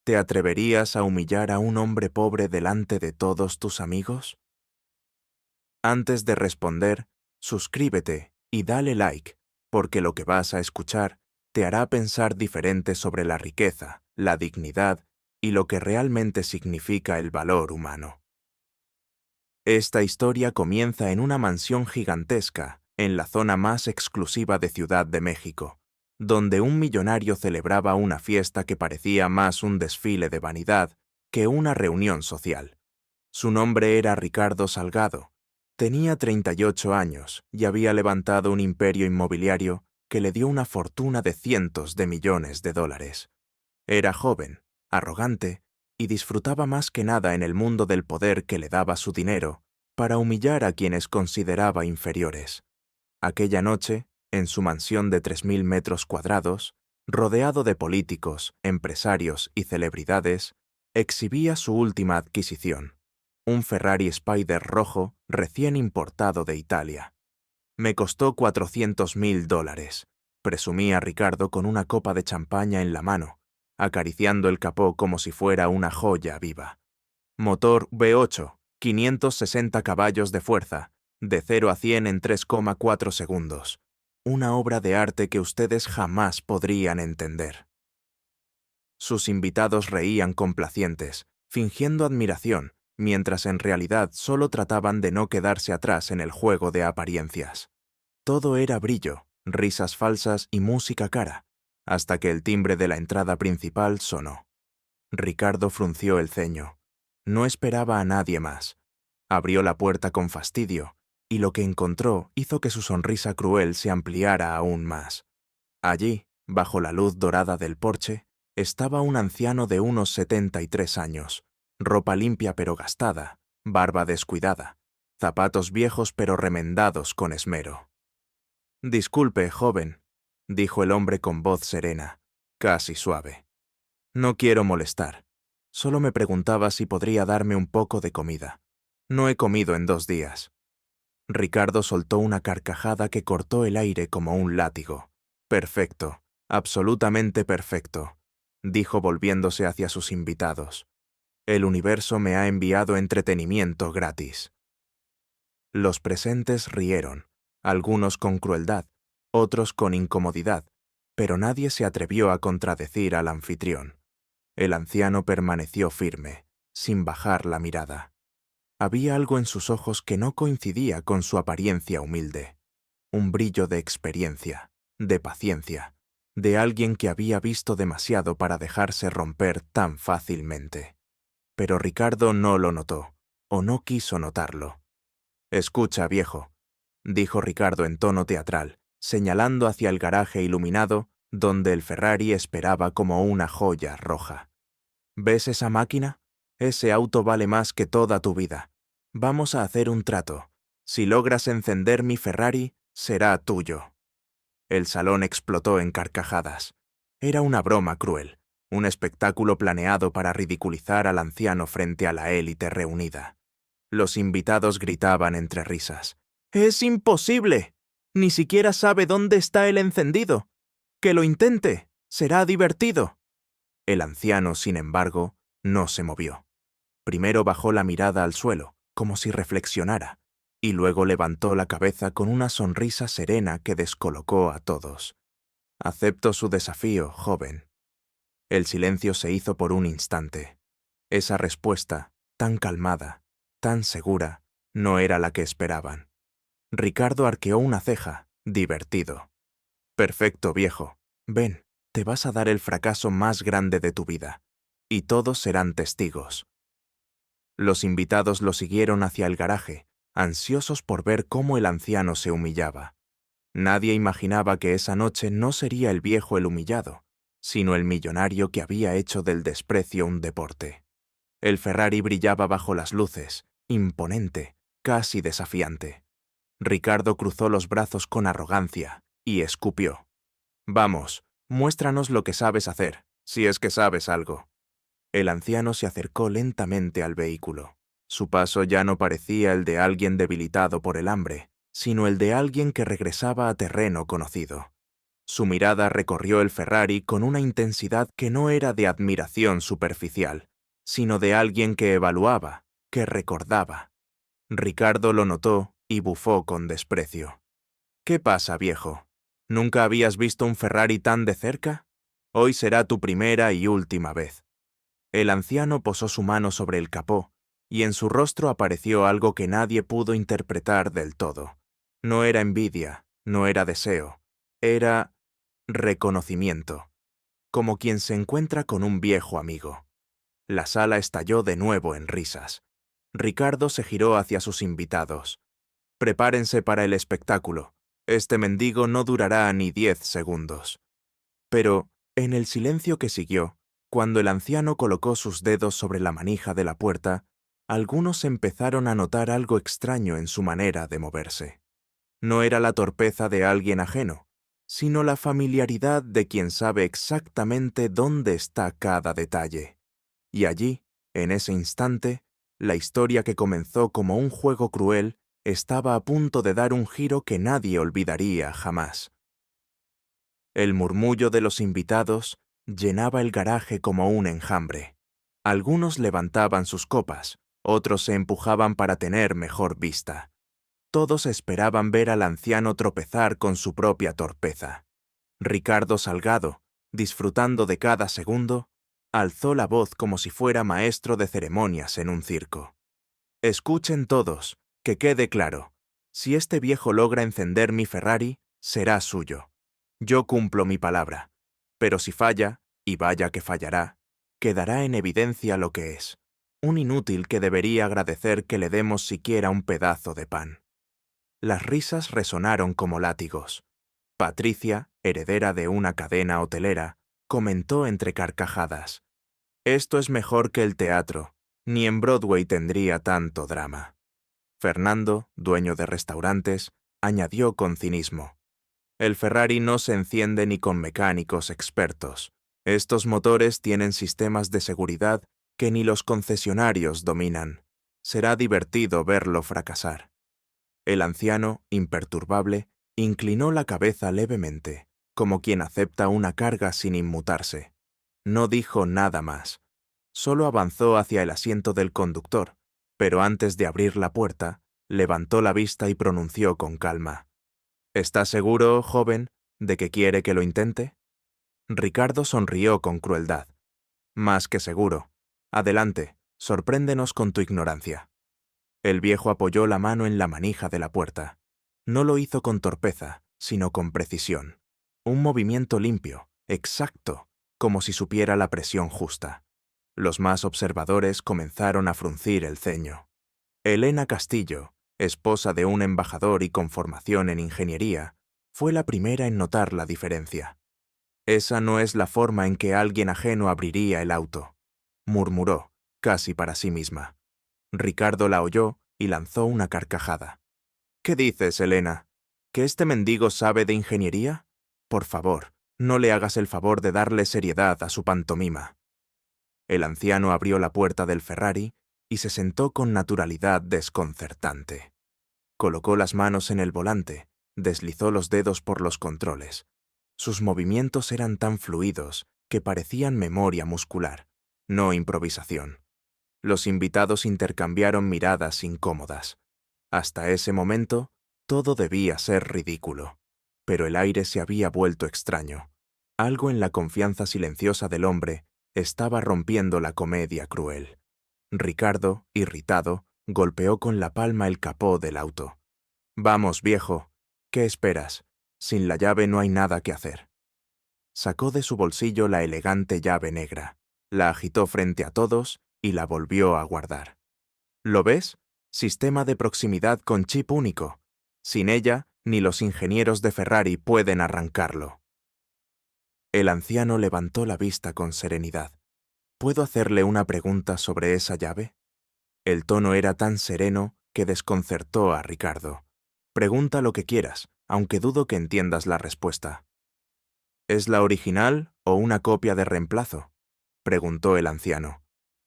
¿Te atreverías a humillar a un hombre pobre delante de todos tus amigos? Antes de responder, suscríbete y dale like, porque lo que vas a escuchar te hará pensar diferente sobre la riqueza, la dignidad y lo que realmente significa el valor humano. Esta historia comienza en una mansión gigantesca, en la zona más exclusiva de Ciudad de México, donde un millonario celebraba una fiesta que parecía más un desfile de vanidad que una reunión social. Su nombre era Ricardo Salgado. Tenía 38 años y había levantado un imperio inmobiliario que le dio una fortuna de cientos de millones de dólares. Era joven, arrogante y disfrutaba más que nada en el mundo del poder que le daba su dinero para humillar a quienes consideraba inferiores. Aquella noche, en su mansión de 3.000 metros cuadrados, rodeado de políticos, empresarios y celebridades, exhibía su última adquisición, un Ferrari Spider rojo recién importado de Italia. Me costó $400.000, presumía Ricardo con una copa de champaña en la mano, acariciando el capó como si fuera una joya viva. Motor V8, 560 caballos de fuerza, de 0 a 100 en 3,4 segundos. Una obra de arte que ustedes jamás podrían entender. Sus invitados reían complacientes, fingiendo admiración, mientras en realidad solo trataban de no quedarse atrás en el juego de apariencias. Todo era brillo, risas falsas y música cara, hasta que el timbre de la entrada principal sonó. Ricardo frunció el ceño. No esperaba a nadie más. Abrió la puerta con fastidio, y lo que encontró hizo que su sonrisa cruel se ampliara aún más. Allí, bajo la luz dorada del porche, estaba un anciano de unos 73 años, ropa limpia pero gastada, barba descuidada, zapatos viejos pero remendados con esmero. «Disculpe, joven», dijo el hombre con voz serena, casi suave. «No quiero molestar. Solo me preguntaba si podría darme un poco de comida. No he comido en 2 días». Ricardo soltó una carcajada que cortó el aire como un látigo. «Perfecto, absolutamente perfecto», dijo volviéndose hacia sus invitados. «El universo me ha enviado entretenimiento gratis». Los presentes rieron, algunos con crueldad, otros con incomodidad, pero nadie se atrevió a contradecir al anfitrión. El anciano permaneció firme, sin bajar la mirada. Había algo en sus ojos que no coincidía con su apariencia humilde. Un brillo de experiencia, de paciencia, de alguien que había visto demasiado para dejarse romper tan fácilmente. Pero Ricardo no lo notó, o no quiso notarlo. «Escucha, viejo», dijo Ricardo en tono teatral, señalando hacia el garaje iluminado donde el Ferrari esperaba como una joya roja. «¿Ves esa máquina? Ese auto vale más que toda tu vida. Vamos a hacer un trato. Si logras encender mi Ferrari, será tuyo». El salón explotó en carcajadas. Era una broma cruel, un espectáculo planeado para ridiculizar al anciano frente a la élite reunida. Los invitados gritaban entre risas. «¡Es imposible! Ni siquiera sabe dónde está el encendido. ¡Que lo intente! ¡Será divertido!». El anciano, sin embargo, no se movió. Primero bajó la mirada al suelo, como si reflexionara, y luego levantó la cabeza con una sonrisa serena que descolocó a todos. «Acepto su desafío, joven». El silencio se hizo por un instante. Esa respuesta, tan calmada, tan segura, no era la que esperaban. Ricardo arqueó una ceja, divertido. «Perfecto, viejo. Ven, te vas a dar el fracaso más grande de tu vida, y todos serán testigos». Los invitados lo siguieron hacia el garaje, ansiosos por ver cómo el anciano se humillaba. Nadie imaginaba que esa noche no sería el viejo el humillado, sino el millonario que había hecho del desprecio un deporte. El Ferrari brillaba bajo las luces, imponente, casi desafiante. Ricardo cruzó los brazos con arrogancia y escupió. «Vamos, muéstranos lo que sabes hacer, si es que sabes algo». El anciano se acercó lentamente al vehículo. Su paso ya no parecía el de alguien debilitado por el hambre, sino el de alguien que regresaba a terreno conocido. Su mirada recorrió el Ferrari con una intensidad que no era de admiración superficial, sino de alguien que evaluaba, que recordaba. Ricardo lo notó y bufó con desprecio. «¿Qué pasa, viejo? ¿Nunca habías visto un Ferrari tan de cerca? Hoy será tu primera y última vez». El anciano posó su mano sobre el capó, y en su rostro apareció algo que nadie pudo interpretar del todo. No era envidia, no era deseo, era reconocimiento, como quien se encuentra con un viejo amigo. La sala estalló de nuevo en risas. Ricardo se giró hacia sus invitados. «Prepárense para el espectáculo. Este mendigo no durará ni 10 segundos». Pero, en el silencio que siguió, cuando el anciano colocó sus dedos sobre la manija de la puerta, algunos empezaron a notar algo extraño en su manera de moverse. No era la torpeza de alguien ajeno, sino la familiaridad de quien sabe exactamente dónde está cada detalle. Y allí, en ese instante, la historia que comenzó como un juego cruel estaba a punto de dar un giro que nadie olvidaría jamás. El murmullo de los invitados llenaba el garaje como un enjambre. Algunos levantaban sus copas, otros se empujaban para tener mejor vista. Todos esperaban ver al anciano tropezar con su propia torpeza. Ricardo Salgado, disfrutando de cada segundo, alzó la voz como si fuera maestro de ceremonias en un circo. «Escuchen todos, que quede claro. Si este viejo logra encender mi Ferrari, será suyo. Yo cumplo mi palabra. Pero si falla, y vaya que fallará, quedará en evidencia lo que es. Un inútil que debería agradecer que le demos siquiera un pedazo de pan». Las risas resonaron como látigos. Patricia, heredera de una cadena hotelera, comentó entre carcajadas: «Esto es mejor que el teatro. Ni en Broadway tendría tanto drama». Fernando, dueño de restaurantes, añadió con cinismo: «El Ferrari no se enciende ni con mecánicos expertos. Estos motores tienen sistemas de seguridad que ni los concesionarios dominan. Será divertido verlo fracasar». El anciano, imperturbable, inclinó la cabeza levemente, como quien acepta una carga sin inmutarse. No dijo nada más. Solo avanzó hacia el asiento del conductor, pero antes de abrir la puerta, levantó la vista y pronunció con calma: «¿Está seguro, joven, de que quiere que lo intente?» Ricardo sonrió con crueldad. «Más que seguro. Adelante, sorpréndenos con tu ignorancia». El viejo apoyó la mano en la manija de la puerta. No lo hizo con torpeza, sino con precisión. Un movimiento limpio, exacto, como si supiera la presión justa. Los más observadores comenzaron a fruncir el ceño. Elena Castillo, esposa de un embajador y con formación en ingeniería, fue la primera en notar la diferencia. «Esa no es la forma en que alguien ajeno abriría el auto», murmuró, casi para sí misma. Ricardo la oyó y lanzó una carcajada. «¿Qué dices, Elena? ¿Que este mendigo sabe de ingeniería? Por favor, no le hagas el favor de darle seriedad a su pantomima». El anciano abrió la puerta del Ferrari y se sentó con naturalidad desconcertante. Colocó las manos en el volante, deslizó los dedos por los controles. Sus movimientos eran tan fluidos que parecían memoria muscular, no improvisación. Los invitados intercambiaron miradas incómodas. Hasta ese momento, todo debía ser ridículo. Pero el aire se había vuelto extraño. Algo en la confianza silenciosa del hombre estaba rompiendo la comedia cruel. Ricardo, irritado, golpeó con la palma el capó del auto. «Vamos, viejo. ¿Qué esperas? Sin la llave no hay nada que hacer». Sacó de su bolsillo la elegante llave negra, la agitó frente a todos y la volvió a guardar. «¿Lo ves? Sistema de proximidad con chip único. Sin ella, ni los ingenieros de Ferrari pueden arrancarlo». El anciano levantó la vista con serenidad. «¿Puedo hacerle una pregunta sobre esa llave?» El tono era tan sereno que desconcertó a Ricardo. «Pregunta lo que quieras, aunque dudo que entiendas la respuesta». «¿Es la original o una copia de reemplazo?», preguntó el anciano.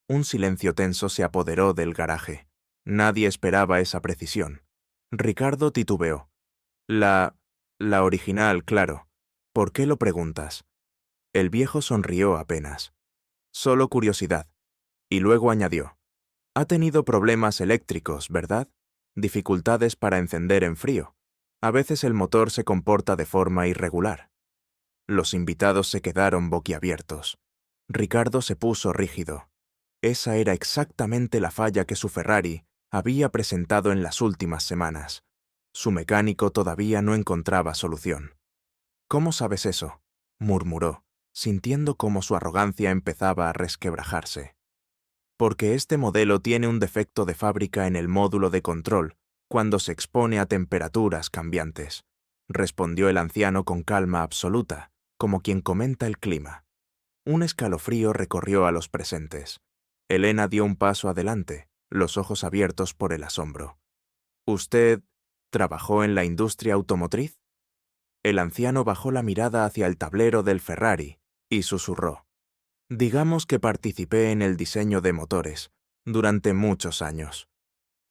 Un silencio tenso se apoderó del garaje. Nadie esperaba esa precisión. Ricardo titubeó. La original, claro. ¿Por qué lo preguntas? El viejo sonrió apenas. Solo curiosidad. Y luego añadió. Ha tenido problemas eléctricos, ¿verdad? Dificultades para encender en frío. A veces el motor se comporta de forma irregular. Los invitados se quedaron boquiabiertos. Ricardo se puso rígido. Esa era exactamente la falla que su Ferrari había presentado en las últimas semanas. Su mecánico todavía no encontraba solución. ¿Cómo sabes eso?, murmuró, sintiendo cómo su arrogancia empezaba a resquebrajarse. Porque este modelo tiene un defecto de fábrica en el módulo de control cuando se expone a temperaturas cambiantes, respondió el anciano con calma absoluta, como quien comenta el clima. Un escalofrío recorrió a los presentes. Elena dio un paso adelante, los ojos abiertos por el asombro. ¿Usted trabajó en la industria automotriz? El anciano bajó la mirada hacia el tablero del Ferrari y susurró. Digamos que participé en el diseño de motores durante muchos años.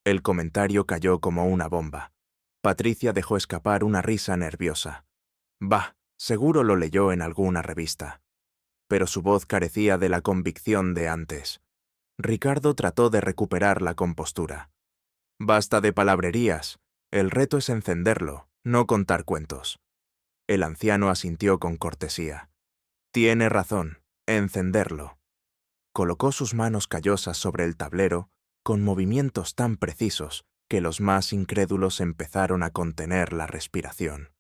El comentario cayó como una bomba. Patricia dejó escapar una risa nerviosa. Bah, seguro lo leyó en alguna revista. Pero su voz carecía de la convicción de antes. Ricardo trató de recuperar la compostura. Basta de palabrerías. El reto es encenderlo, no contar cuentos. El anciano asintió con cortesía. Tiene razón, encenderlo. Colocó sus manos callosas sobre el tablero con movimientos tan precisos que los más incrédulos empezaron a contener la respiración.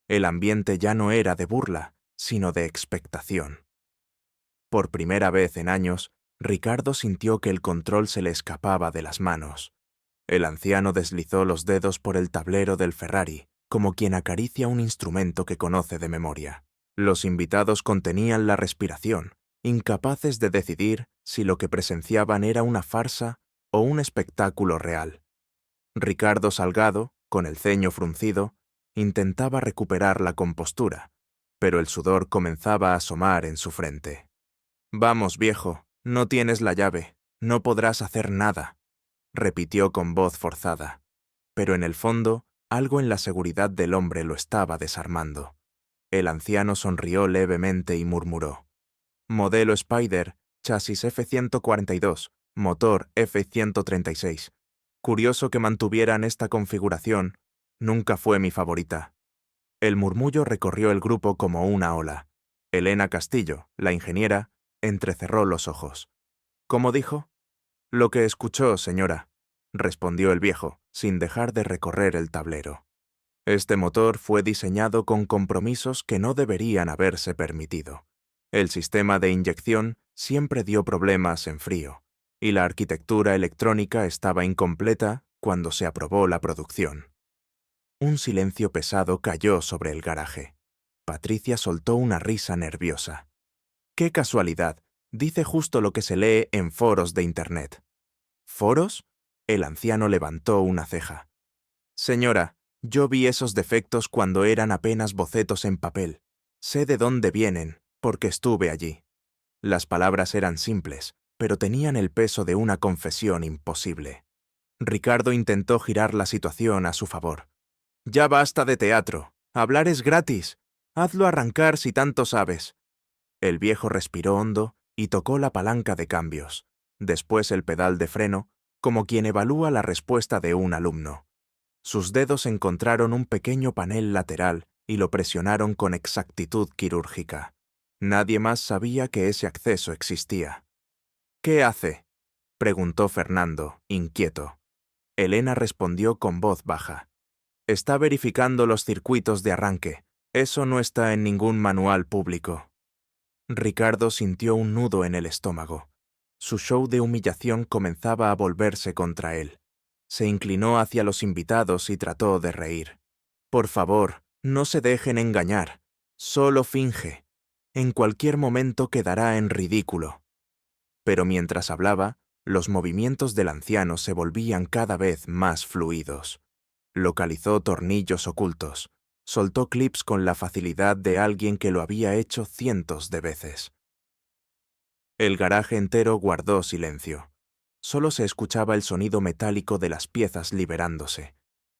El ambiente ya no era de burla, sino de expectación. Por primera vez en años, Ricardo sintió que el control se le escapaba de las manos. El anciano deslizó los dedos por el tablero del Ferrari, como quien acaricia un instrumento que conoce de memoria. Los invitados contenían la respiración, incapaces de decidir si lo que presenciaban era una farsa o un espectáculo real. Ricardo Salgado, con el ceño fruncido, intentaba recuperar la compostura, pero el sudor comenzaba a asomar en su frente. «Vamos, viejo, no tienes la llave, no podrás hacer nada», repitió con voz forzada, pero en el fondo, algo en la seguridad del hombre lo estaba desarmando. El anciano sonrió levemente y murmuró. Modelo Spider, chasis F-142, motor F-136. Curioso que mantuvieran esta configuración, nunca fue mi favorita. El murmullo recorrió el grupo como una ola. Elena Castillo, la ingeniera, entrecerró los ojos. ¿Cómo dijo? Lo que escuchó, señora, respondió el viejo, sin dejar de recorrer el tablero. Este motor fue diseñado con compromisos que no deberían haberse permitido. El sistema de inyección siempre dio problemas en frío, y la arquitectura electrónica estaba incompleta cuando se aprobó la producción. Un silencio pesado cayó sobre el garaje. Patricia soltó una risa nerviosa. ¡Qué casualidad! Dice justo lo que se lee en foros de Internet. ¿Foros? El anciano levantó una ceja. Señora, yo vi esos defectos cuando eran apenas bocetos en papel. Sé de dónde vienen, porque estuve allí. Las palabras eran simples, pero tenían el peso de una confesión imposible. Ricardo intentó girar la situación a su favor. «Ya basta de teatro. Hablar es gratis. Hazlo arrancar si tanto sabes». El viejo respiró hondo y tocó la palanca de cambios, después el pedal de freno, como quien evalúa la respuesta de un alumno. Sus dedos encontraron un pequeño panel lateral y lo presionaron con exactitud quirúrgica. Nadie más sabía que ese acceso existía. «¿Qué hace?», preguntó Fernando, inquieto. Elena respondió con voz baja. «Está verificando los circuitos de arranque. Eso no está en ningún manual público». Ricardo sintió un nudo en el estómago. Su show de humillación comenzaba a volverse contra él. Se inclinó hacia los invitados y trató de reír. «Por favor, no se dejen engañar. Solo finge. En cualquier momento quedará en ridículo». Pero mientras hablaba, los movimientos del anciano se volvían cada vez más fluidos. Localizó tornillos ocultos. Soltó clips con la facilidad de alguien que lo había hecho cientos de veces. El garaje entero guardó silencio. Solo se escuchaba el sonido metálico de las piezas liberándose.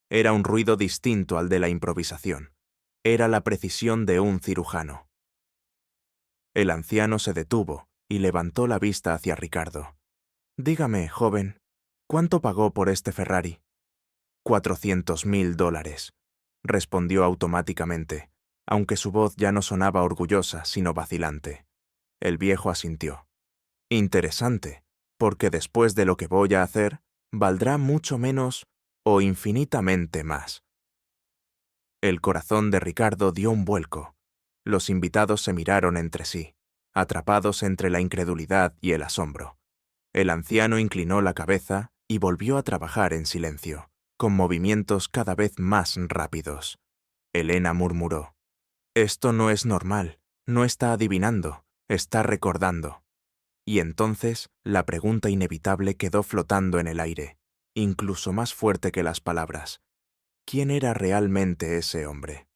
Era un ruido distinto al de la improvisación. Era la precisión de un cirujano. El anciano se detuvo y levantó la vista hacia Ricardo. «Dígame, joven, ¿cuánto pagó por este Ferrari?» $400.000, respondió automáticamente, aunque su voz ya no sonaba orgullosa, sino vacilante. El viejo asintió. «Interesante, porque después de lo que voy a hacer, valdrá mucho menos o infinitamente más». El corazón de Ricardo dio un vuelco. Los invitados se miraron entre sí, atrapados entre la incredulidad y el asombro. El anciano inclinó la cabeza y volvió a trabajar en silencio, con movimientos cada vez más rápidos. Elena murmuró: «Esto no es normal, no está adivinando, está recordando». Y entonces la pregunta inevitable quedó flotando en el aire, incluso más fuerte que las palabras. ¿Quién era realmente ese hombre?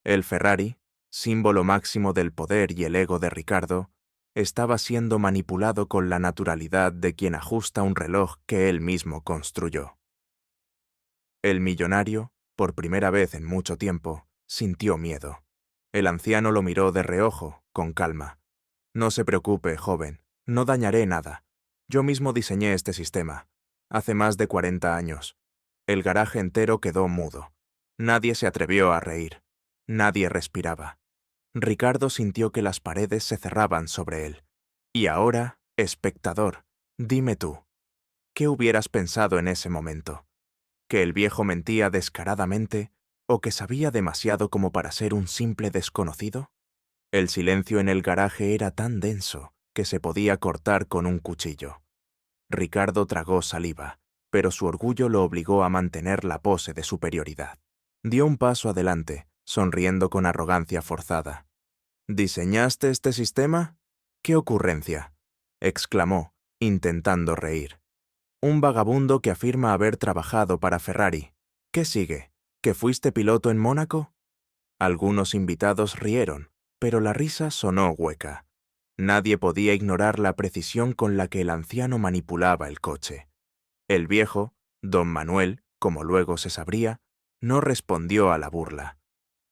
El Ferrari, símbolo máximo del poder y el ego de Ricardo, estaba siendo manipulado con la naturalidad de quien ajusta un reloj que él mismo construyó. El millonario, por primera vez en mucho tiempo, sintió miedo. El anciano lo miró de reojo, con calma. «No se preocupe, joven, no dañaré nada. Yo mismo diseñé este sistema, hace más de 40 años. El garaje entero quedó mudo. Nadie se atrevió a reír. Nadie respiraba. Ricardo sintió que las paredes se cerraban sobre él. Y ahora, espectador, dime tú, ¿qué hubieras pensado en ese momento? ¿Que el viejo mentía descaradamente o que sabía demasiado como para ser un simple desconocido? El silencio en el garaje era tan denso que se podía cortar con un cuchillo. Ricardo tragó saliva, pero su orgullo lo obligó a mantener la pose de superioridad. Dio un paso adelante, sonriendo con arrogancia forzada. «¿Diseñaste este sistema? ¡Qué ocurrencia!», exclamó, intentando reír. «Un vagabundo que afirma haber trabajado para Ferrari. ¿Qué sigue? ¿Que fuiste piloto en Mónaco?» Algunos invitados rieron, pero la risa sonó hueca. Nadie podía ignorar la precisión con la que el anciano manipulaba el coche. El viejo, don Manuel, como luego se sabría, no respondió a la burla.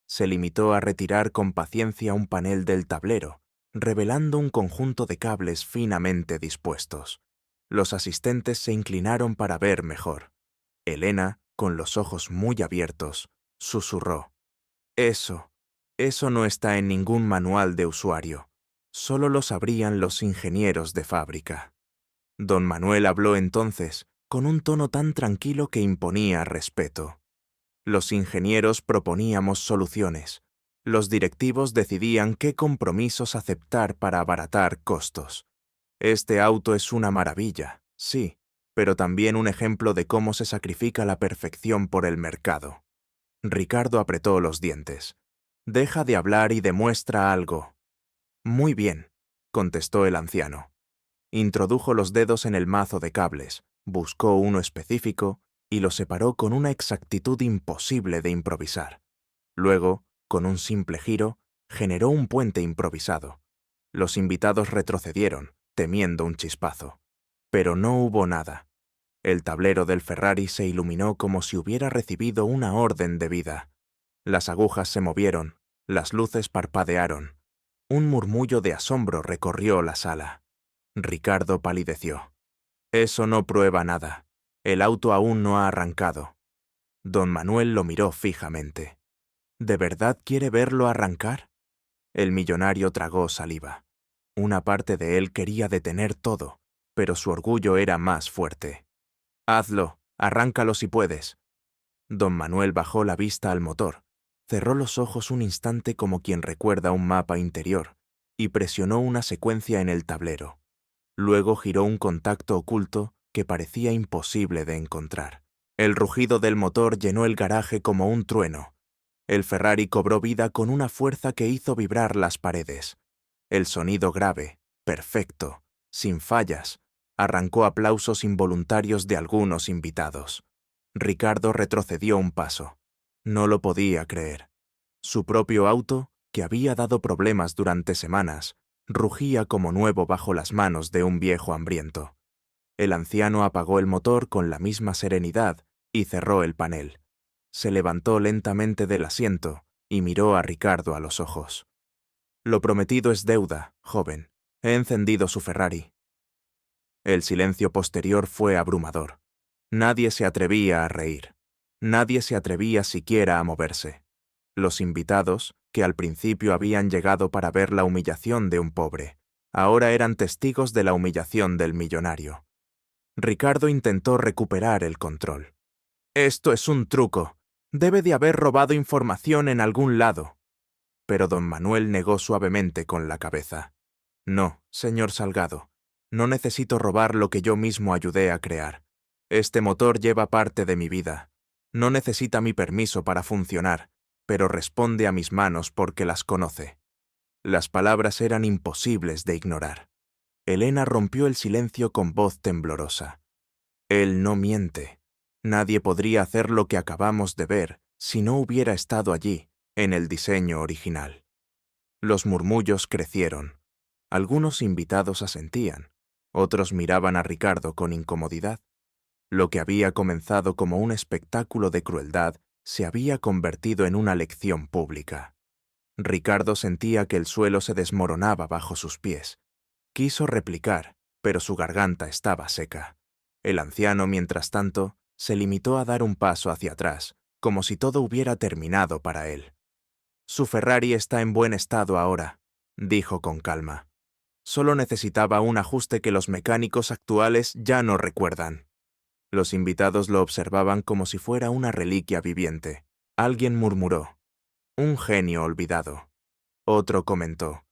Se limitó a retirar con paciencia un panel del tablero, revelando un conjunto de cables finamente dispuestos. Los asistentes se inclinaron para ver mejor. Elena, con los ojos muy abiertos, susurró: Eso no está en ningún manual de usuario. Solo lo sabrían los ingenieros de fábrica». Don Manuel habló entonces, con un tono tan tranquilo que imponía respeto. Los ingenieros proponíamos soluciones. Los directivos decidían qué compromisos aceptar para abaratar costos. Este auto es una maravilla, sí, pero también un ejemplo de cómo se sacrifica la perfección por el mercado. Ricardo apretó los dientes. «Deja de hablar y demuestra algo». «Muy bien», contestó el anciano. Introdujo los dedos en el mazo de cables, buscó uno específico y lo separó con una exactitud imposible de improvisar. Luego, con un simple giro, generó un puente improvisado. Los invitados retrocedieron, temiendo un chispazo. Pero no hubo nada. El tablero del Ferrari se iluminó como si hubiera recibido una orden de vida. Las agujas se movieron, las luces parpadearon. Un murmullo de asombro recorrió la sala. Ricardo palideció. «Eso no prueba nada. El auto aún no ha arrancado». Don Manuel lo miró fijamente. «¿De verdad quiere verlo arrancar?» El millonario tragó saliva. Una parte de él quería detener todo, pero su orgullo era más fuerte. «Hazlo, arráncalo si puedes». Don Manuel bajó la vista al motor, cerró los ojos un instante como quien recuerda un mapa interior y presionó una secuencia en el tablero. Luego giró un contacto oculto que parecía imposible de encontrar. El rugido del motor llenó el garaje como un trueno. El Ferrari cobró vida con una fuerza que hizo vibrar las paredes. El sonido grave, perfecto, sin fallas, arrancó aplausos involuntarios de algunos invitados. Ricardo retrocedió un paso. No lo podía creer. Su propio auto, que había dado problemas durante semanas, rugía como nuevo bajo las manos de un viejo hambriento. El anciano apagó el motor con la misma serenidad y cerró el panel. Se levantó lentamente del asiento y miró a Ricardo a los ojos. Lo prometido es deuda, joven. He encendido su Ferrari. El silencio posterior fue abrumador. Nadie se atrevía a reír. Nadie se atrevía siquiera a moverse. Los invitados, que al principio habían llegado para ver la humillación de un pobre, ahora eran testigos de la humillación del millonario. Ricardo intentó recuperar el control. Esto es un truco. Debe de haber robado información en algún lado. Pero don Manuel negó suavemente con la cabeza. No, señor Salgado. No necesito robar lo que yo mismo ayudé a crear. Este motor lleva parte de mi vida. No necesita mi permiso para funcionar, pero responde a mis manos porque las conoce. Las palabras eran imposibles de ignorar. Elena rompió el silencio con voz temblorosa. Él no miente. Nadie podría hacer lo que acabamos de ver si no hubiera estado allí, en el diseño original. Los murmullos crecieron. Algunos invitados asentían. Otros miraban a Ricardo con incomodidad. Lo que había comenzado como un espectáculo de crueldad se había convertido en una lección pública. Ricardo sentía que el suelo se desmoronaba bajo sus pies. Quiso replicar, pero su garganta estaba seca. El anciano, mientras tanto, se limitó a dar un paso hacia atrás, como si todo hubiera terminado para él. Su Ferrari está en buen estado ahora, dijo con calma. Solo necesitaba un ajuste que los mecánicos actuales ya no recuerdan. Los invitados lo observaban como si fuera una reliquia viviente. Alguien murmuró: un genio olvidado. Otro comentó: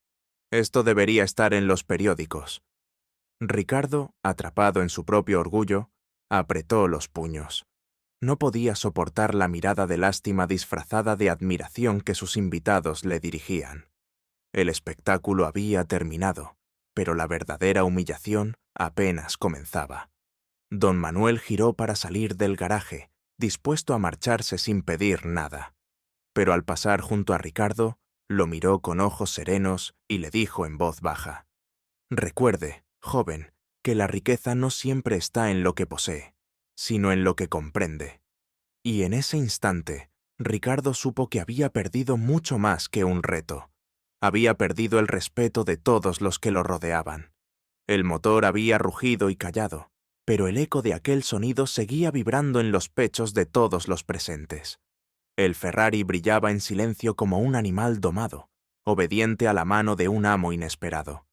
esto debería estar en los periódicos. Ricardo, atrapado en su propio orgullo, apretó los puños. No podía soportar la mirada de lástima disfrazada de admiración que sus invitados le dirigían. El espectáculo había terminado, pero la verdadera humillación apenas comenzaba. Don Manuel giró para salir del garaje, dispuesto a marcharse sin pedir nada. Pero al pasar junto a Ricardo, lo miró con ojos serenos y le dijo en voz baja: recuerde, joven, que la riqueza no siempre está en lo que posee, sino en lo que comprende. Y en ese instante, Ricardo supo que había perdido mucho más que un reto. Había perdido el respeto de todos los que lo rodeaban. El motor había rugido y callado, pero el eco de aquel sonido seguía vibrando en los pechos de todos los presentes. El Ferrari brillaba en silencio como un animal domado, obediente a la mano de un amo inesperado.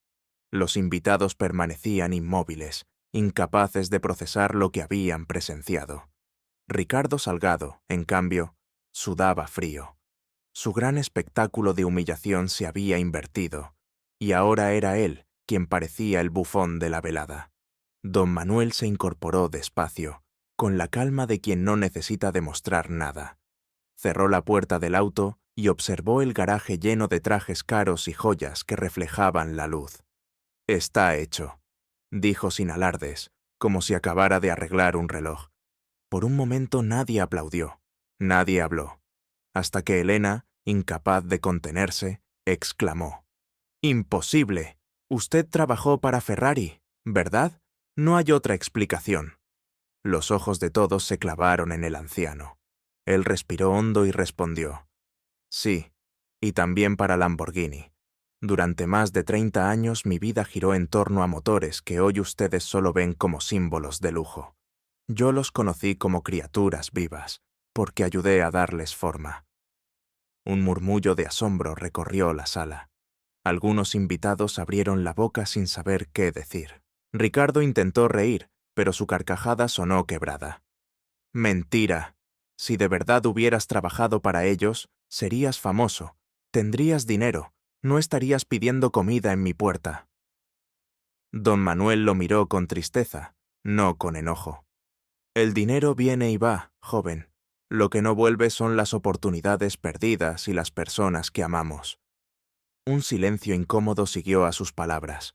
Los invitados permanecían inmóviles, incapaces de procesar lo que habían presenciado. Ricardo Salgado, en cambio, sudaba frío. Su gran espectáculo de humillación se había invertido, y ahora era él quien parecía el bufón de la velada. Don Manuel se incorporó despacio, con la calma de quien no necesita demostrar nada. Cerró la puerta del auto y observó el garaje lleno de trajes caros y joyas que reflejaban la luz. «Está hecho», dijo sin alardes, como si acabara de arreglar un reloj. Por un momento nadie aplaudió, nadie habló, hasta que Elena, incapaz de contenerse, exclamó: «¡Imposible! Usted trabajó para Ferrari, ¿verdad? No hay otra explicación». Los ojos de todos se clavaron en el anciano. Él respiró hondo y respondió: «Sí, y también para Lamborghini. Durante más de 30 años mi vida giró en torno a motores que hoy ustedes solo ven como símbolos de lujo. Yo los conocí como criaturas vivas, porque ayudé a darles forma». Un murmullo de asombro recorrió la sala. Algunos invitados abrieron la boca sin saber qué decir. Ricardo intentó reír, pero su carcajada sonó quebrada. «Mentira. Si de verdad hubieras trabajado para ellos, serías famoso, tendrías dinero, no estarías pidiendo comida en mi puerta». Don Manuel lo miró con tristeza, no con enojo. «El dinero viene y va, joven. Lo que no vuelve son las oportunidades perdidas y las personas que amamos». Un silencio incómodo siguió a sus palabras.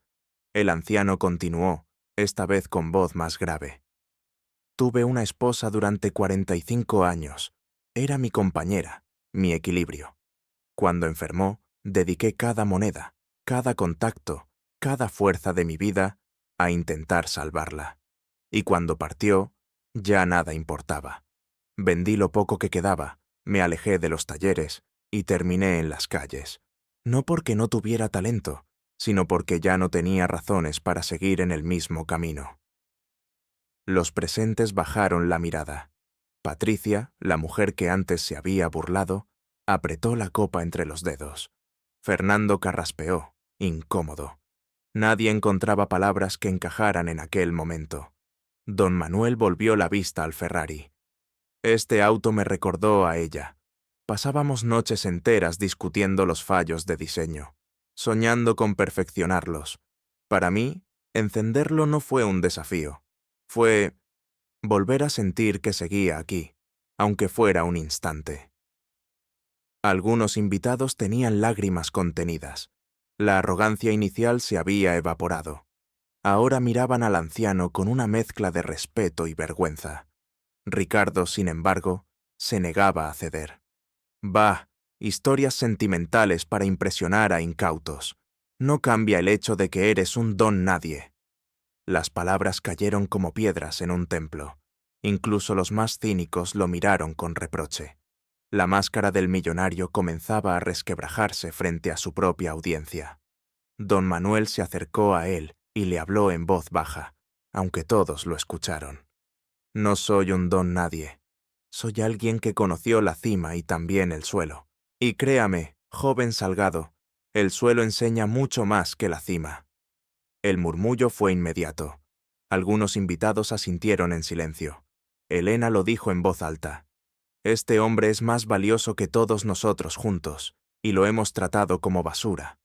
El anciano continuó, esta vez con voz más grave: «Tuve una esposa durante 45 años. Era mi compañera, mi equilibrio. Cuando enfermó, dediqué cada moneda, cada contacto, cada fuerza de mi vida a intentar salvarla. Y cuando partió, ya nada importaba. Vendí lo poco que quedaba, me alejé de los talleres, y terminé en las calles, no porque no tuviera talento, sino porque ya no tenía razones para seguir en el mismo camino. Los presentes bajaron la mirada. Patricia, la mujer que antes se había burlado, apretó la copa entre los dedos. Fernando carraspeó, incómodo. Nadie encontraba palabras que encajaran en aquel momento. Don Manuel volvió la vista al Ferrari. Este auto me recordó a ella. Pasábamos noches enteras discutiendo los fallos de diseño, soñando con perfeccionarlos. Para mí, encenderlo no fue un desafío. Fue volver a sentir que seguía aquí, aunque fuera un instante. Algunos invitados tenían lágrimas contenidas. La arrogancia inicial se había evaporado. Ahora miraban al anciano con una mezcla de respeto y vergüenza. Ricardo, sin embargo, se negaba a ceder. Bah, historias sentimentales para impresionar a incautos. No cambia el hecho de que eres un don nadie. Las palabras cayeron como piedras en un templo. Incluso los más cínicos lo miraron con reproche. La máscara del millonario comenzaba a resquebrajarse frente a su propia audiencia. Don Manuel se acercó a él y le habló en voz baja, aunque todos lo escucharon. No soy un don nadie. Soy alguien que conoció la cima y también el suelo. Y créame, joven Salgado, el suelo enseña mucho más que la cima. El murmullo fue inmediato. Algunos invitados asintieron en silencio. Elena lo dijo en voz alta. Este hombre es más valioso que todos nosotros juntos, y lo hemos tratado como basura.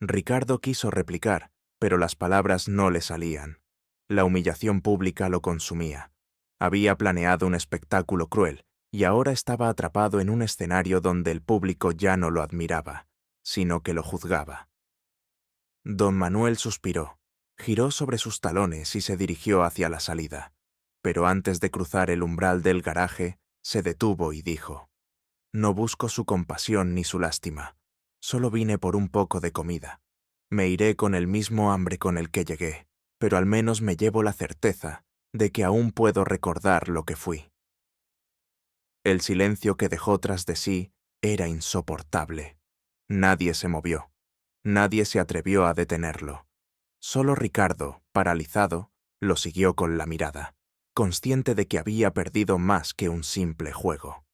Ricardo quiso replicar, pero las palabras no le salían. La humillación pública lo consumía. Había planeado un espectáculo cruel, y ahora estaba atrapado en un escenario donde el público ya no lo admiraba, sino que lo juzgaba. Don Manuel suspiró, giró sobre sus talones y se dirigió hacia la salida. Pero antes de cruzar el umbral del garaje, se detuvo y dijo: «No busco su compasión ni su lástima. Solo vine por un poco de comida. Me iré con el mismo hambre con el que llegué, pero al menos me llevo la certeza de que aún puedo recordar lo que fui». El silencio que dejó tras de sí era insoportable. Nadie se movió. Nadie se atrevió a detenerlo. Solo Ricardo, paralizado, lo siguió con la mirada, consciente de que había perdido más que un simple juego.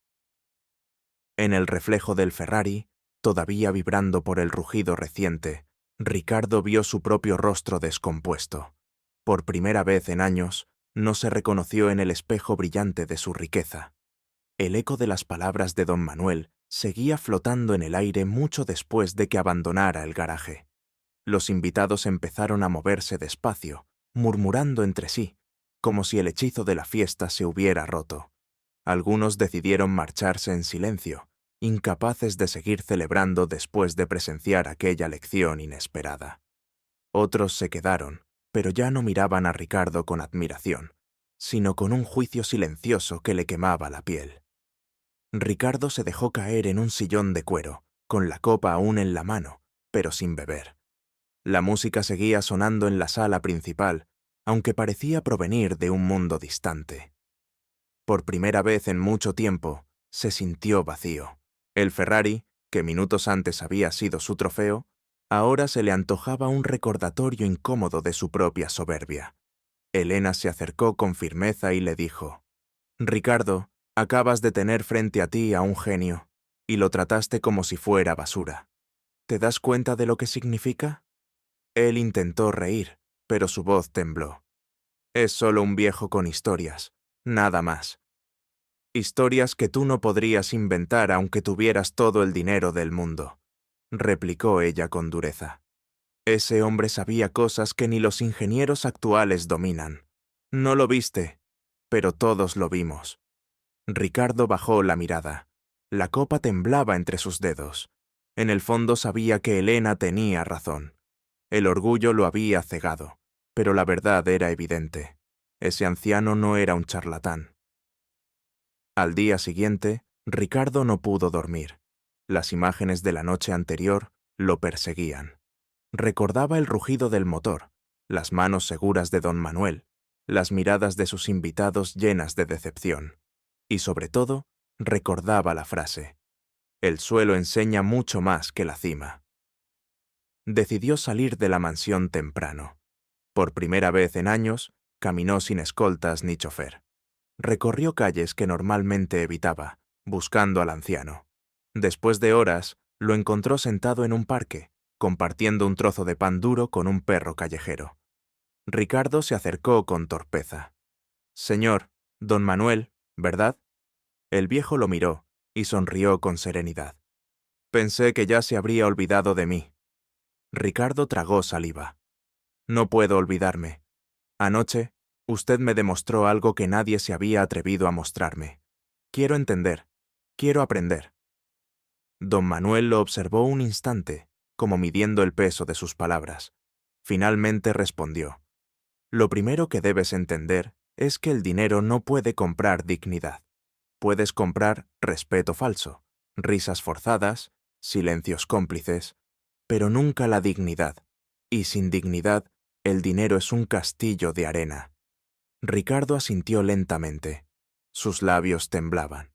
En el reflejo del Ferrari, todavía vibrando por el rugido reciente, Ricardo vio su propio rostro descompuesto. Por primera vez en años, no se reconoció en el espejo brillante de su riqueza. El eco de las palabras de don Manuel seguía flotando en el aire mucho después de que abandonara el garaje. Los invitados empezaron a moverse despacio, murmurando entre sí, como si el hechizo de la fiesta se hubiera roto. Algunos decidieron marcharse en silencio, incapaces de seguir celebrando después de presenciar aquella lección inesperada. Otros se quedaron, pero ya no miraban a Ricardo con admiración, sino con un juicio silencioso que le quemaba la piel. Ricardo se dejó caer en un sillón de cuero, con la copa aún en la mano, pero sin beber. La música seguía sonando en la sala principal, aunque parecía provenir de un mundo distante. Por primera vez en mucho tiempo, se sintió vacío. El Ferrari, que minutos antes había sido su trofeo, ahora se le antojaba un recordatorio incómodo de su propia soberbia. Elena se acercó con firmeza y le dijo: «Ricardo, acabas de tener frente a ti a un genio, y lo trataste como si fuera basura. ¿Te das cuenta de lo que significa?» Él intentó reír, pero su voz tembló. «Es solo un viejo con historias, nada más. Historias que tú no podrías inventar aunque tuvieras todo el dinero del mundo», replicó ella con dureza. «Ese hombre sabía cosas que ni los ingenieros actuales dominan. No lo viste, pero todos lo vimos». Ricardo bajó la mirada. La copa temblaba entre sus dedos. En el fondo sabía que Elena tenía razón. El orgullo lo había cegado, pero la verdad era evidente. Ese anciano no era un charlatán. Al día siguiente, Ricardo no pudo dormir. Las imágenes de la noche anterior lo perseguían. Recordaba el rugido del motor, las manos seguras de don Manuel, las miradas de sus invitados llenas de decepción. Y sobre todo, recordaba la frase: El suelo enseña mucho más que la cima. Decidió salir de la mansión temprano. Por primera vez en años, caminó sin escoltas ni chofer. Recorrió calles que normalmente evitaba, buscando al anciano. Después de horas, lo encontró sentado en un parque, compartiendo un trozo de pan duro con un perro callejero. Ricardo se acercó con torpeza. «Señor, don Manuel, ¿verdad?» El viejo lo miró y sonrió con serenidad. «Pensé que ya se habría olvidado de mí». Ricardo tragó saliva. «No puedo olvidarme. Anoche, usted me demostró algo que nadie se había atrevido a mostrarme. Quiero entender. Quiero aprender». Don Manuel lo observó un instante, como midiendo el peso de sus palabras. Finalmente respondió: «Lo primero que debes entender es que el dinero no puede comprar dignidad. Puedes comprar respeto falso, risas forzadas, silencios cómplices, pero nunca la dignidad. Y sin dignidad, el dinero es un castillo de arena». Ricardo asintió lentamente. Sus labios temblaban.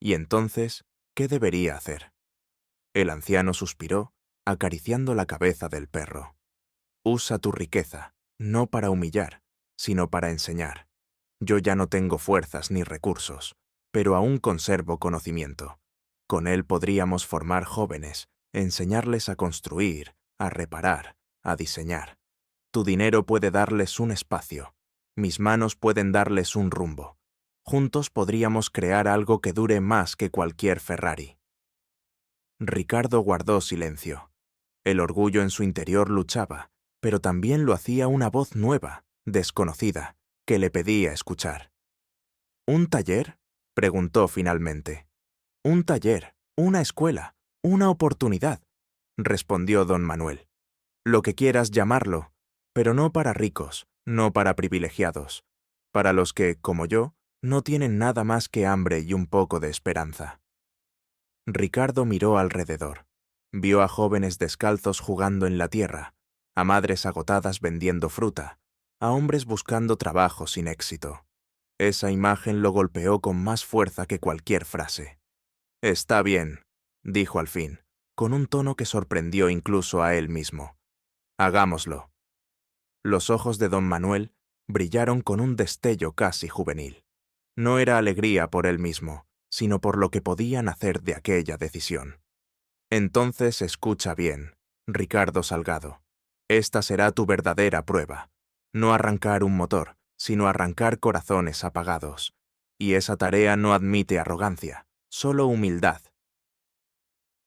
¿Y entonces qué debería hacer? El anciano suspiró, acariciando la cabeza del perro. «Usa tu riqueza, no para humillar, sino para enseñar. Yo ya no tengo fuerzas ni recursos, pero aún conservo conocimiento. Con él podríamos formar jóvenes, enseñarles a construir, a reparar, a diseñar. Tu dinero puede darles un espacio, mis manos pueden darles un rumbo. Juntos podríamos crear algo que dure más que cualquier Ferrari». Ricardo guardó silencio. El orgullo en su interior luchaba, pero también lo hacía una voz nueva, desconocida, que le pedía escuchar. «¿Un taller?», preguntó finalmente. «Un taller, una escuela, una oportunidad», respondió don Manuel. «Lo que quieras llamarlo, pero no para ricos, no para privilegiados, para los que, como yo, no tienen nada más que hambre y un poco de esperanza». Ricardo miró alrededor. Vio a jóvenes descalzos jugando en la tierra, a madres agotadas vendiendo fruta, a hombres buscando trabajo sin éxito. Esa imagen lo golpeó con más fuerza que cualquier frase. «Está bien», dijo al fin, con un tono que sorprendió incluso a él mismo. «Hagámoslo». Los ojos de don Manuel brillaron con un destello casi juvenil. No era alegría por él mismo, sino por lo que podían hacer de aquella decisión. «Entonces escucha bien, Ricardo Salgado. Esta será tu verdadera prueba. No arrancar un motor, sino arrancar corazones apagados. Y esa tarea no admite arrogancia, solo humildad».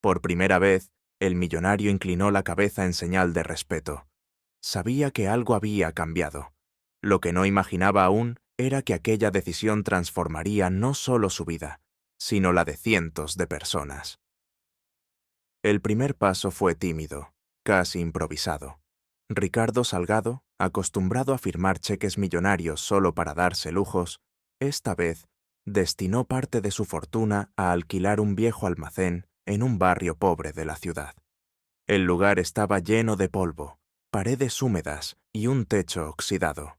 Por primera vez, el millonario inclinó la cabeza en señal de respeto. Sabía que algo había cambiado. Lo que no imaginaba aún era que aquella decisión transformaría no solo su vida, sino la de cientos de personas. El primer paso fue tímido, casi improvisado. Ricardo Salgado, acostumbrado a firmar cheques millonarios solo para darse lujos, esta vez destinó parte de su fortuna a alquilar un viejo almacén en un barrio pobre de la ciudad. El lugar estaba lleno de polvo, paredes húmedas y un techo oxidado.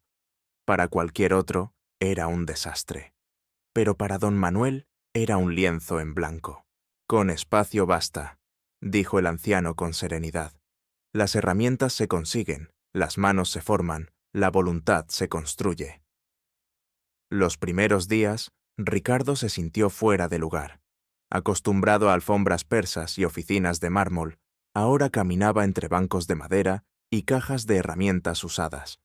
Para cualquier otro, era un desastre. Pero para don Manuel era un lienzo en blanco. «Con espacio basta», dijo el anciano con serenidad. «Las herramientas se consiguen, las manos se forman, la voluntad se construye». Los primeros días, Ricardo se sintió fuera de lugar. Acostumbrado a alfombras persas y oficinas de mármol, ahora caminaba entre bancos de madera y cajas de herramientas usadas.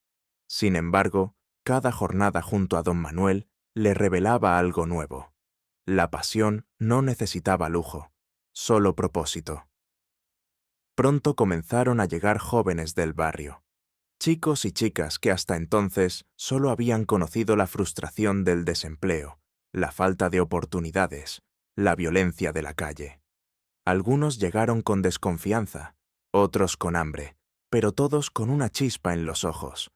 Sin embargo, cada jornada junto a don Manuel le revelaba algo nuevo. La pasión no necesitaba lujo, solo propósito. Pronto comenzaron a llegar jóvenes del barrio, chicos y chicas que hasta entonces solo habían conocido la frustración del desempleo, la falta de oportunidades, la violencia de la calle. Algunos llegaron con desconfianza, otros con hambre, pero todos con una chispa en los ojos.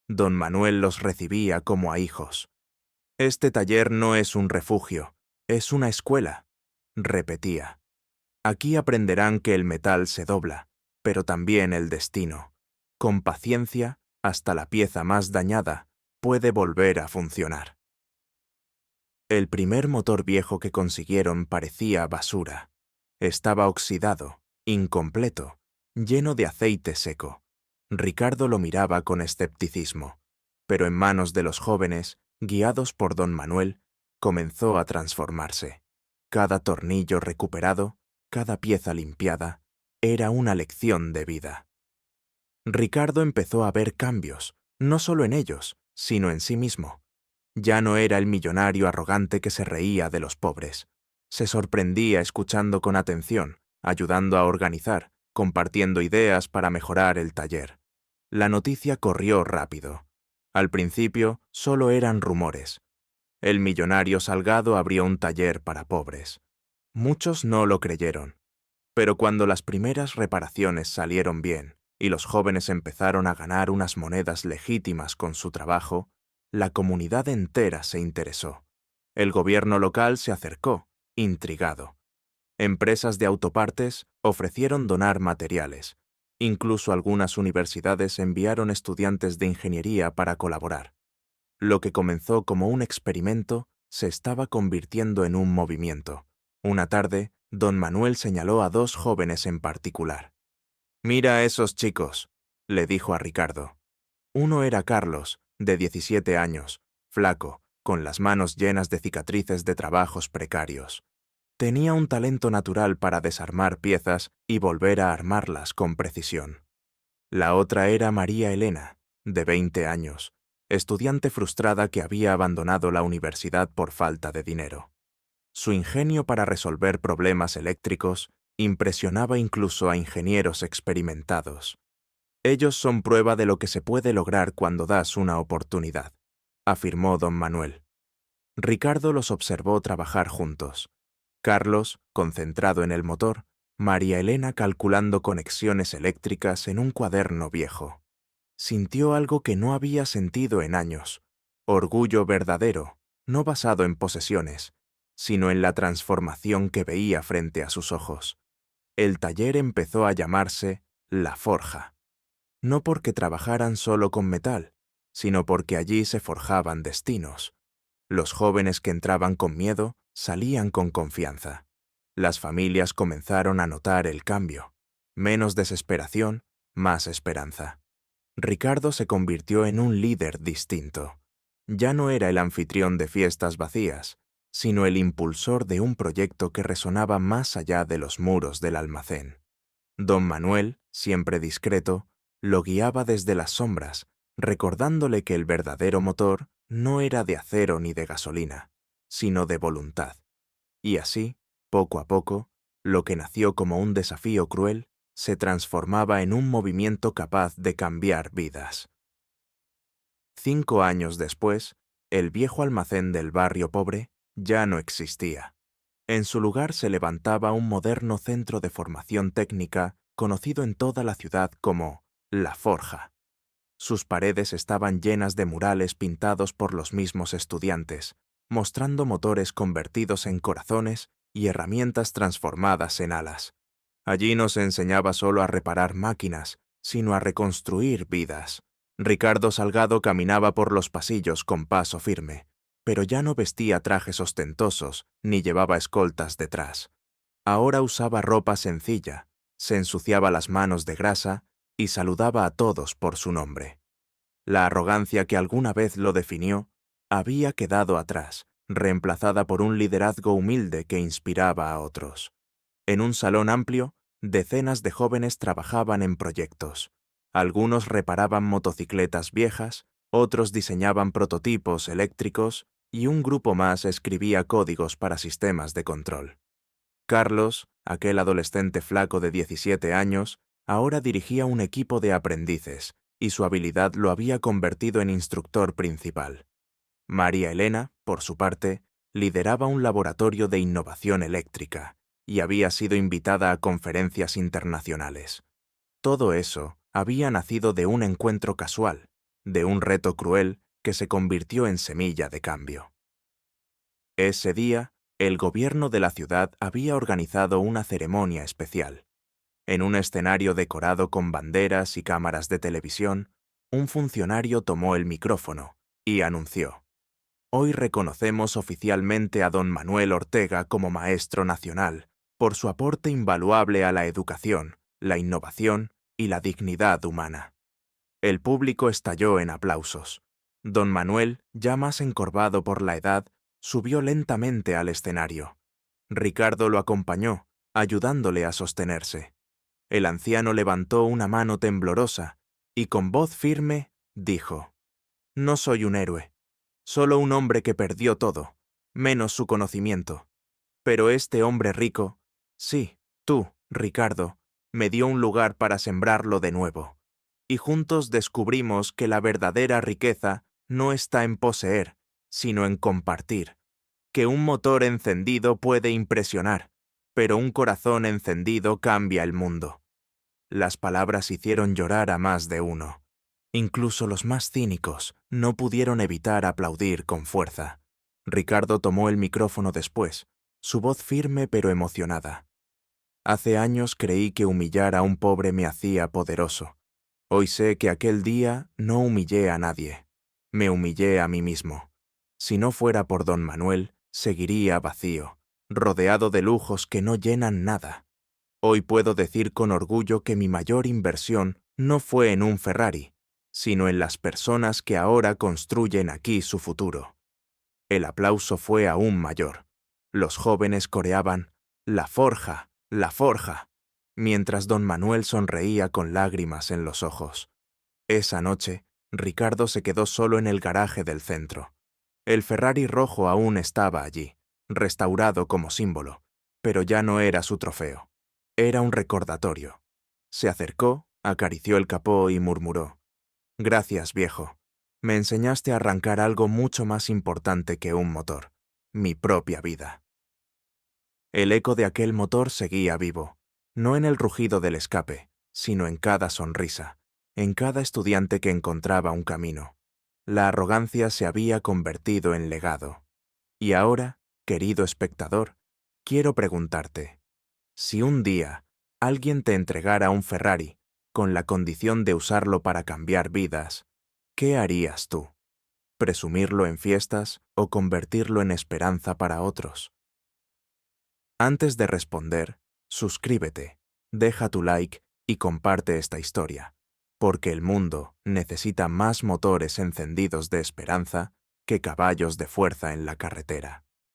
Don Manuel los recibía como a hijos. «Este taller no es un refugio, es una escuela», repetía. «Aquí aprenderán que el metal se dobla, pero también el destino. Con paciencia, hasta la pieza más dañada puede volver a funcionar». El primer motor viejo que consiguieron parecía basura. Estaba oxidado, incompleto, lleno de aceite seco. Ricardo lo miraba con escepticismo, pero en manos de los jóvenes, guiados por don Manuel, comenzó a transformarse. Cada tornillo recuperado, cada pieza limpiada, era una lección de vida. Ricardo empezó a ver cambios, no solo en ellos, sino en sí mismo. Ya no era el millonario arrogante que se reía de los pobres. Se sorprendía escuchando con atención, ayudando a organizar, compartiendo ideas para mejorar el taller. La noticia corrió rápido. Al principio, solo eran rumores. El millonario Salgado abrió un taller para pobres. Muchos no lo creyeron. Pero cuando las primeras reparaciones salieron bien y los jóvenes empezaron a ganar unas monedas legítimas con su trabajo, la comunidad entera se interesó. El gobierno local se acercó, intrigado. Empresas de autopartes ofrecieron donar materiales. Incluso algunas universidades enviaron estudiantes de ingeniería para colaborar. Lo que comenzó como un experimento se estaba convirtiendo en un movimiento. Una tarde, don Manuel señaló a dos jóvenes en particular. «Mira a esos chicos», le dijo a Ricardo. Uno era Carlos, de 17 años, flaco, con las manos llenas de cicatrices de trabajos precarios. Tenía un talento natural para desarmar piezas y volver a armarlas con precisión. La otra era María Elena, de 20 años, estudiante frustrada que había abandonado la universidad por falta de dinero. Su ingenio para resolver problemas eléctricos impresionaba incluso a ingenieros experimentados. «Ellos son prueba de lo que se puede lograr cuando das una oportunidad», afirmó don Manuel. Ricardo los observó trabajar juntos. Carlos, concentrado en el motor, María Elena calculando conexiones eléctricas en un cuaderno viejo. Sintió algo que no había sentido en años: orgullo verdadero, no basado en posesiones, sino en la transformación que veía frente a sus ojos. El taller empezó a llamarse La Forja. No porque trabajaran solo con metal, sino porque allí se forjaban destinos. Los jóvenes que entraban con miedo salían con confianza. Las familias comenzaron a notar el cambio. Menos desesperación, más esperanza. Ricardo se convirtió en un líder distinto. Ya no era el anfitrión de fiestas vacías, sino el impulsor de un proyecto que resonaba más allá de los muros del almacén. Don Manuel, siempre discreto, lo guiaba desde las sombras, recordándole que el verdadero motor no era de acero ni de gasolina, sino de voluntad. Y así, poco a poco, lo que nació como un desafío cruel se transformaba en un movimiento capaz de cambiar vidas. 5 años después, el viejo almacén del barrio pobre ya no existía. En su lugar se levantaba un moderno centro de formación técnica conocido en toda la ciudad como La Forja. Sus paredes estaban llenas de murales pintados por los mismos estudiantes, mostrando motores convertidos en corazones y herramientas transformadas en alas. Allí no se enseñaba solo a reparar máquinas, sino a reconstruir vidas. Ricardo Salgado caminaba por los pasillos con paso firme, pero ya no vestía trajes ostentosos ni llevaba escoltas detrás. Ahora usaba ropa sencilla, se ensuciaba las manos de grasa y saludaba a todos por su nombre. La arrogancia que alguna vez lo definió había quedado atrás, reemplazada por un liderazgo humilde que inspiraba a otros. En un salón amplio, decenas de jóvenes trabajaban en proyectos. Algunos reparaban motocicletas viejas, otros diseñaban prototipos eléctricos y un grupo más escribía códigos para sistemas de control. Carlos, aquel adolescente flaco de 17 años, ahora dirigía un equipo de aprendices, y su habilidad lo había convertido en instructor principal. María Elena, por su parte, lideraba un laboratorio de innovación eléctrica y había sido invitada a conferencias internacionales. Todo eso había nacido de un encuentro casual, de un reto cruel que se convirtió en semilla de cambio. Ese día, el gobierno de la ciudad había organizado una ceremonia especial. En un escenario decorado con banderas y cámaras de televisión, un funcionario tomó el micrófono y anunció: «Hoy reconocemos oficialmente a don Manuel Ortega como maestro nacional por su aporte invaluable a la educación, la innovación y la dignidad humana. El público estalló en aplausos. Don Manuel, ya más encorvado por la edad, subió lentamente al escenario. Ricardo lo acompañó, ayudándole a sostenerse. El anciano levantó una mano temblorosa y con voz firme dijo: «No soy un héroe, solo un hombre que perdió todo, menos su conocimiento. Pero este hombre rico, sí, tú, Ricardo, me dio un lugar para sembrarlo de nuevo. Y juntos descubrimos que la verdadera riqueza no está en poseer, sino en compartir. Que un motor encendido puede impresionar, pero un corazón encendido cambia el mundo». Las palabras hicieron llorar a más de uno. Incluso los más cínicos no pudieron evitar aplaudir con fuerza. Ricardo tomó el micrófono después, su voz firme pero emocionada. «Hace años creí que humillar a un pobre me hacía poderoso. Hoy sé que aquel día no humillé a nadie. Me humillé a mí mismo. Si no fuera por don Manuel, seguiría vacío, rodeado de lujos que no llenan nada. Hoy puedo decir con orgullo que mi mayor inversión no fue en un Ferrari, sino en las personas que ahora construyen aquí su futuro». El aplauso fue aún mayor. Los jóvenes coreaban «La forja, la forja», mientras don Manuel sonreía con lágrimas en los ojos. Esa noche, Ricardo se quedó solo en el garaje del centro. El Ferrari rojo aún estaba allí, restaurado como símbolo, pero ya no era su trofeo. Era un recordatorio. Se acercó, acarició el capó y murmuró: «Gracias, viejo. Me enseñaste a arrancar algo mucho más importante que un motor, mi propia vida». El eco de aquel motor seguía vivo, no en el rugido del escape, sino en cada sonrisa, en cada estudiante que encontraba un camino. La arrogancia se había convertido en legado. Y ahora, querido espectador, quiero preguntarte: si un día alguien te entregara un Ferrari con la condición de usarlo para cambiar vidas, ¿qué harías tú? ¿Presumirlo en fiestas o convertirlo en esperanza para otros? Antes de responder, suscríbete, deja tu like y comparte esta historia, porque el mundo necesita más motores encendidos de esperanza que caballos de fuerza en la carretera.